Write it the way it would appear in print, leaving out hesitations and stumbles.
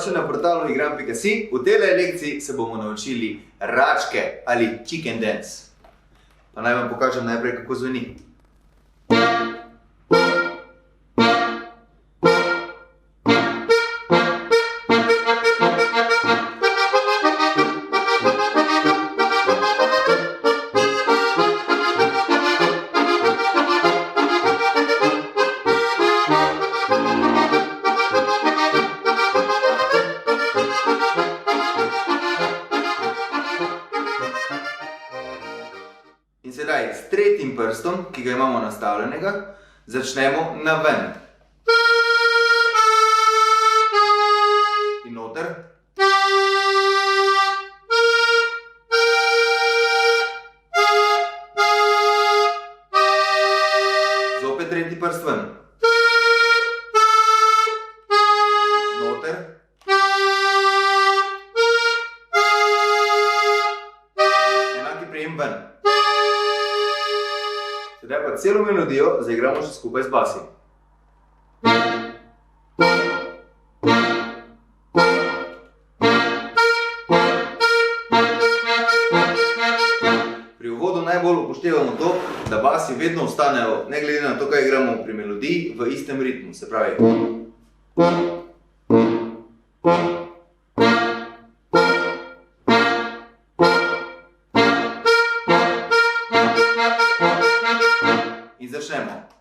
Dobrodošli na portalu igram.si. V tej lekciji se bomo naučili račke ali chicken dance. Pa naj vam pokažem najprej, kako zveni. In sedaj s tretjim prstom, ki ga imamo nastavljenega, začnemo na ven. In noter. Zopet tretji prst ven. Noter. Enaki prijem ven. Sedaj pa celo melodijo zaigramo še skupaj z basi. Pri uvodu najbolj upoštevamo to, da basi vedno ostanejo, ne glede na to, kaj igramo pri melodiji, v istem ritmu. Se pravi. In začnemo.